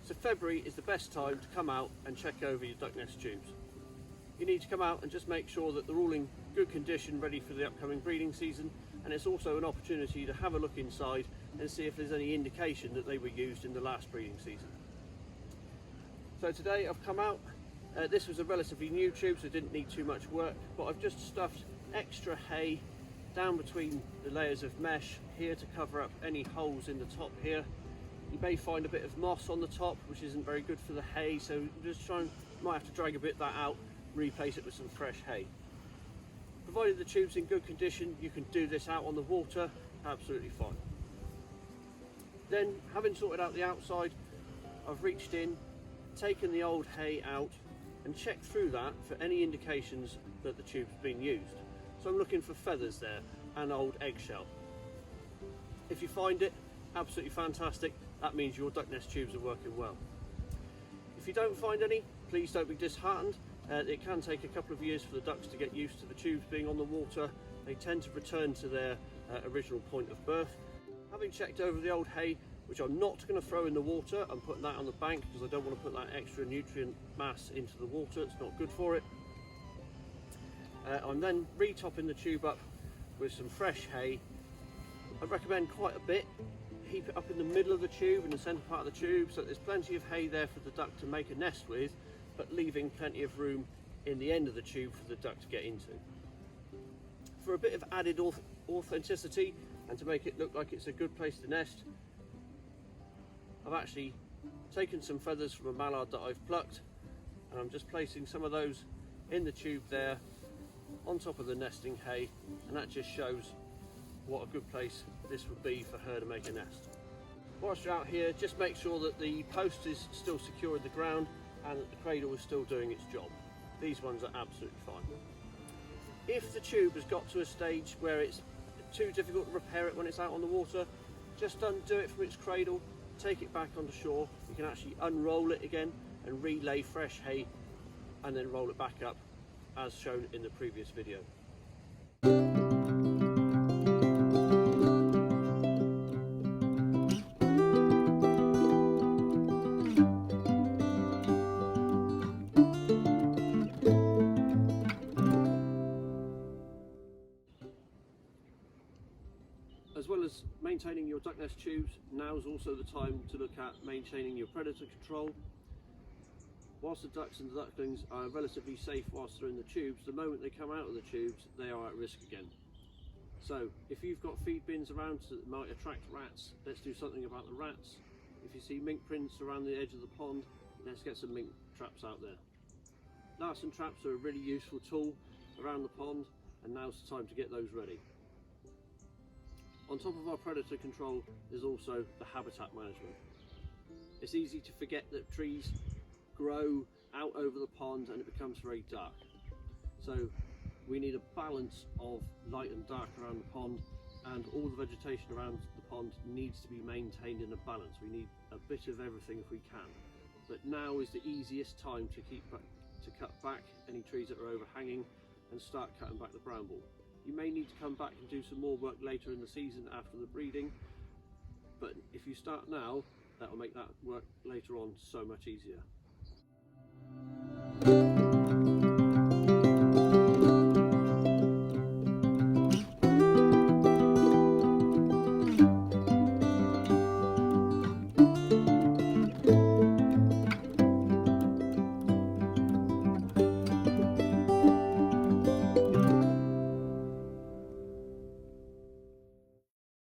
So February is the best time to come out and check over your duck nest tubes. You need to come out and just make sure that they're all in good condition, ready for the upcoming breeding season, and it's also an opportunity to have a look inside and see if there's any indication that they were used in the last breeding season. So today I've come out, this was a relatively new tube so it didn't need too much work, but I've just stuffed extra hay down between the layers of mesh here to cover up any holes in the top here. You may find a bit of moss on the top which isn't very good for the hay, so just might have to drag a bit of that out, replace it with some fresh hay. Provided the tube's in good condition, you can do this out on the water absolutely fine. Then, having sorted out the outside, I've reached in, taken the old hay out and checked through that for any indications that the tube's been used. So I'm looking for feathers there and old eggshell. If you find it, absolutely fantastic. That means your duck nest tubes are working well. If you don't find any, please don't be disheartened. It can take a couple of years for the ducks to get used to the tubes being on the water. They tend to return to their original point of birth. Having checked over the old hay, which I'm not going to throw in the water, I'm putting that on the bank because I don't want to put that extra nutrient mass into the water, it's not good for it. I'm then re-topping the tube up with some fresh hay. I recommend quite a bit. Heap it up in the middle of the tube, in the centre part of the tube, so there's plenty of hay there for the duck to make a nest with, but leaving plenty of room in the end of the tube for the duck to get into. For a bit of added authenticity and to make it look like it's a good place to nest, I've actually taken some feathers from a mallard that I've plucked and I'm just placing some of those in the tube there on top of the nesting hay, and that just shows what a good place this would be for her to make a nest. Whilst you're out here, just make sure that the post is still secure in the ground and that the cradle is still doing its job. These ones are absolutely fine. If the tube has got to a stage where it's too difficult to repair it when it's out on the water, just undo it from its cradle, take it back onto shore. You can actually unroll it again and relay fresh hay and then roll it back up as shown in the previous video. As well as maintaining your duck nest tubes, now is also the time to look at maintaining your predator control. Whilst the ducks and the ducklings are relatively safe whilst they're in the tubes, the moment they come out of the tubes, they are at risk again. So if you've got feed bins around that might attract rats, let's do something about the rats. If you see mink prints around the edge of the pond, let's get some mink traps out there. Larsen traps are a really useful tool around the pond, and now's the time to get those ready. On top of our predator control is also the habitat management. It's easy to forget that trees grow out over the pond and it becomes very dark. So we need a balance of light and dark around the pond, and all the vegetation around the pond needs to be maintained in a balance. We need a bit of everything if we can. But now is the easiest time to cut back any trees that are overhanging and start cutting back the bramble. You may need to come back and do some more work later in the season after the breeding, but if you start now, that will make that work later on so much easier.